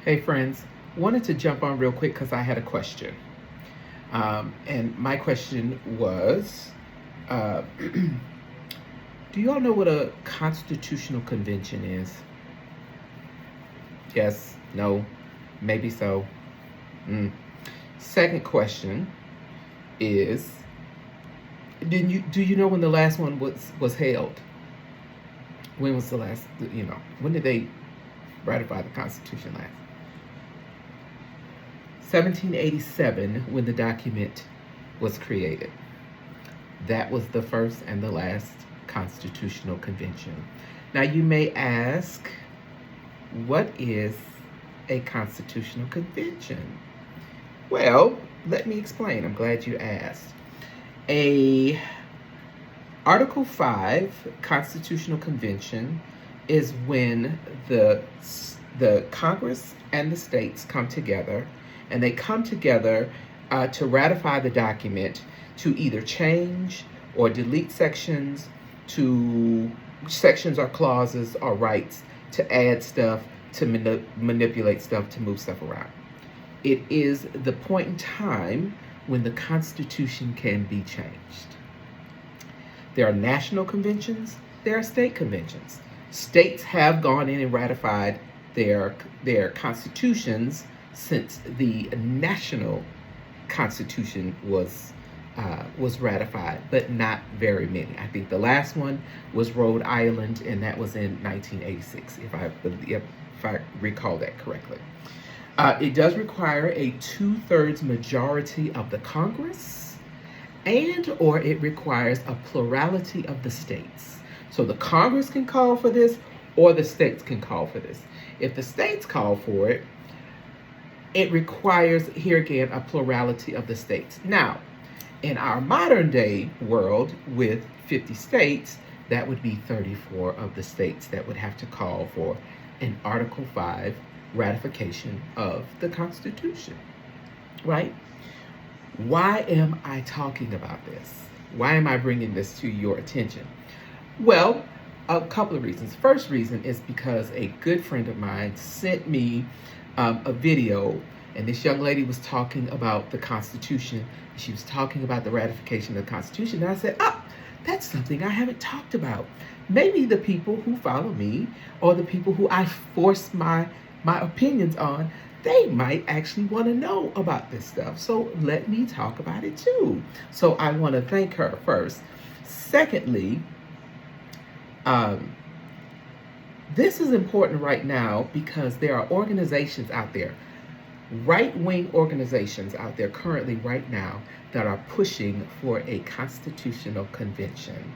Hey friends, wanted to jump on real quick because I had a question. And my question was, uh, do you all know what a constitutional convention is? Yes, no, maybe so. Mm. Second question is, do you know when the last one was held? When was the last? When did they ratify the Constitution last? 1787, when the document was created. That was the first and the last constitutional convention. Now you may ask, what is a constitutional convention? Well, let me explain. I'm glad you asked. A Article 5 constitutional convention is when the Congress and the states come together, and they come together to ratify the document, to either change or delete sections, to sections or clauses or rights, to add stuff, to manipulate stuff, to move stuff around. It is the point in time when the Constitution can be changed. There are national conventions, there are state conventions. States have gone in and ratified their constitutions since the national constitution was ratified, but not very many. I think the last one was Rhode Island, and that was in 1986, if I recall that correctly. It does require a 2/3 majority of the Congress, or it requires a plurality of the states. So the Congress can call for this, or the states can call for this. If the states call for it, it requires, here again, a plurality of the states. Now, in our modern day world with 50 states, that would be 34 of the states that would have to call for an Article 5 ratification of the Constitution, right? Why am I talking about this? Why am I bringing this to your attention? Well, a couple of reasons. First reason is because a good friend of mine sent me a video, and this young lady was talking about the Constitution. She was talking about the ratification of the Constitution, and I said, that's something I haven't talked about. Maybe the people who follow me, or the people who I force my opinions on, they might actually want to know about this stuff. So let me talk about it too. So I want to thank her first. Secondly, this is important right now because there are organizations out there, right-wing organizations out there currently right now, that are pushing for a constitutional convention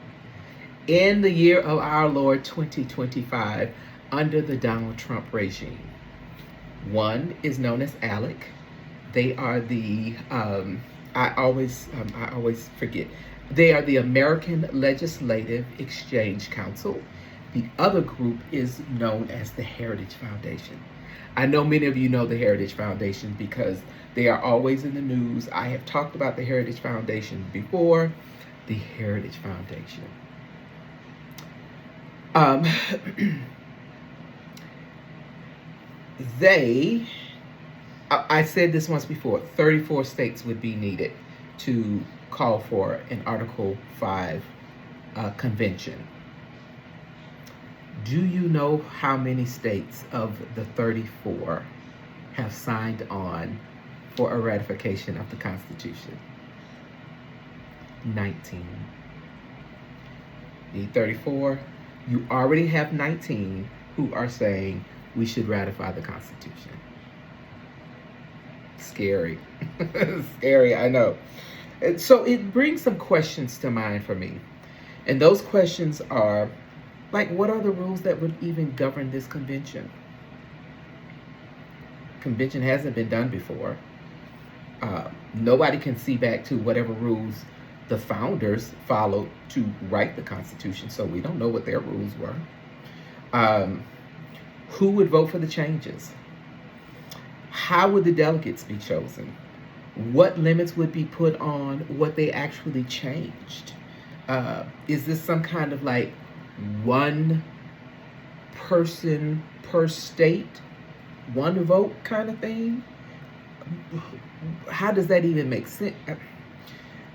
in the year of our Lord 2025 under the Donald Trump regime. One is known as ALEC. They are the I always forget. They are the American Legislative Exchange Council. The other group is known as the Heritage Foundation. I know many of you know the Heritage Foundation because they are always in the news. I have talked about the Heritage Foundation before. The Heritage Foundation. I said this once before, 34 states would be needed to call for an Article 5 convention. Do you know how many states of the 34 have signed on for a ratification of the Constitution? 19. The 34, you already have 19 who are saying we should ratify the Constitution. Scary. Scary, I know. And so it brings some questions to mind for me. And those questions are, like, what are the rules that would even govern this convention? Convention hasn't been done before. Nobody can see back to whatever rules the founders followed to write the Constitution, so we don't know what their rules were. Who would vote for the changes? How would the delegates be chosen? What limits would be put on what they actually changed? Is this some kind of like one person per state one vote kind of thing. How does that even make sense?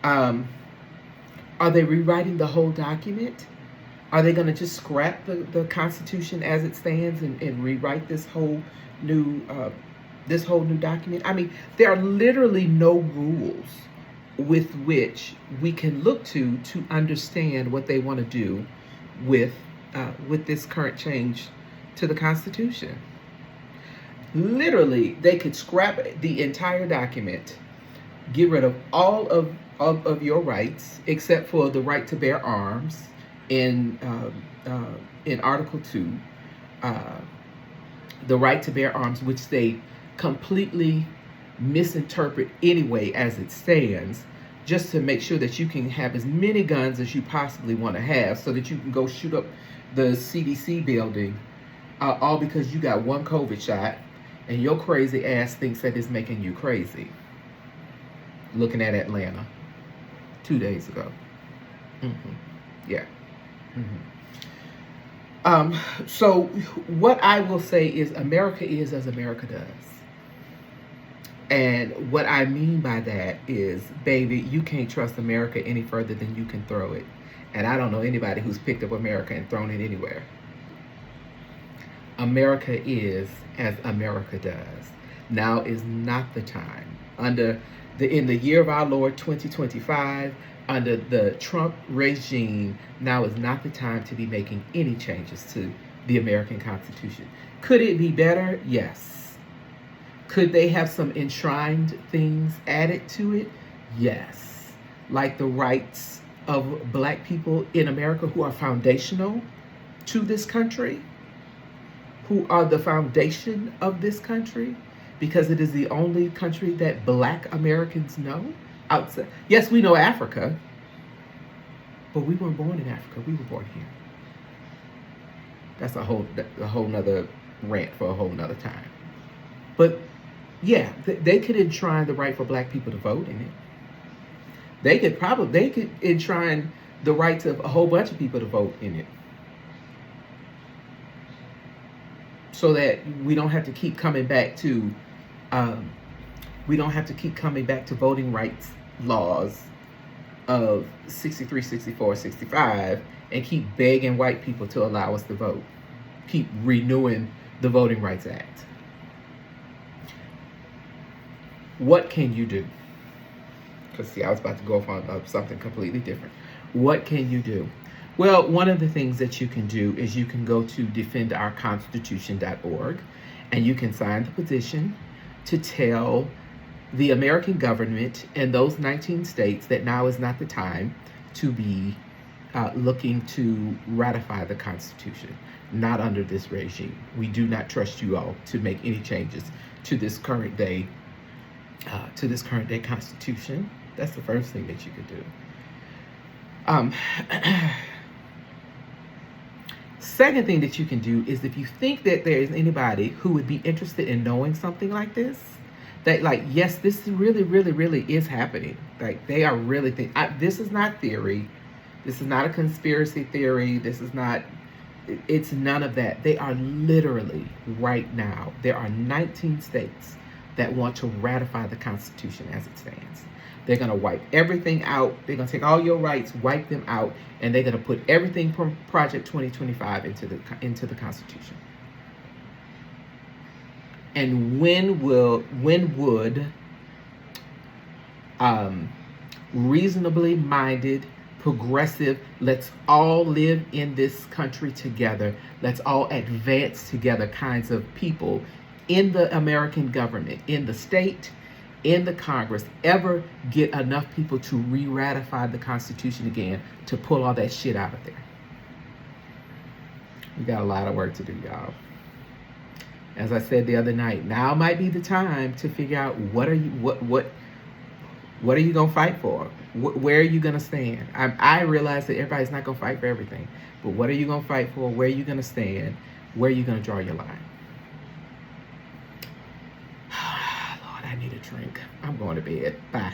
Um, are they rewriting the whole document? Are they going to just scrap the Constitution as it stands and rewrite new this whole new document? I mean, there are literally no rules with which we can look to understand what they want to do with this current change to the Constitution. Literally, they could scrap the entire document, get rid of all of your rights except for the right to bear arms in Article 2, the right to bear arms, which they completely misinterpret anyway as it stands, just to make sure that you can have as many guns as you possibly want to have so that you can go shoot up the CDC building, all because you got one COVID shot and your crazy ass thinks that it's making you crazy. Looking at Atlanta 2 days ago. Yeah. So what I will say is America is as America does. And what I mean by that is, baby, you can't trust America any further than you can throw it. And I don't know anybody who's picked up America and thrown it anywhere. America is as America does. Now is not the time. In the year of our Lord 2025, under the Trump regime, now is not the time to be making any changes to the American Constitution. Could it be better? Yes. Could they have some enshrined things added to it? Yes. Like the rights of Black people in America who are foundational to this country, who are the foundation of this country, because it is the only country that Black Americans know outside. Yes, we know Africa, but we weren't born in Africa. We were born here. That's a whole nother rant for a whole nother time. But yeah, they could enshrine the right for Black people to vote in it. They could enshrine the rights of a whole bunch of people to vote in it, so that we don't have to keep coming back to voting rights laws of 63, 64, 65 and keep begging white people to allow us to vote. Keep renewing the Voting Rights Act. What can you do? Because see, I was about to go off on something completely different. What can you do? Well, one of the things that you can do is you can go to defendourconstitution.org and you can sign the petition to tell the American government and those 19 states that now is not the time to be looking to ratify the Constitution. Not under this regime. We do not trust you all to make any changes to this current day Constitution. That's the first thing that you could do. Second thing that you can do is, if you think that there is anybody who would be interested in knowing something like this, that like, yes, this really, really, really is happening. Like they are really this is not theory. This is not a conspiracy theory. It's none of that. They are literally right now. There are 19 states that want to ratify the Constitution as it stands. They're going to wipe everything out. They're going to take all your rights, wipe them out, and they're going to put everything from Project 2025 into the Constitution. And when would reasonably minded, progressive, let's all live in this country together, let's all advance together kinds of people in the American government, in the state, in the Congress, ever get enough people to re-ratify the Constitution again to pull all that shit out of there? We got a lot of work to do, y'all. As I said the other night, now might be the time to figure out what are you gonna fight for? Where are you gonna stand? I realize that everybody's not gonna fight for everything, but what are you gonna fight for? Where are you gonna stand? Where are you gonna draw your line? Lord, I need a drink. I'm going to bed. Bye.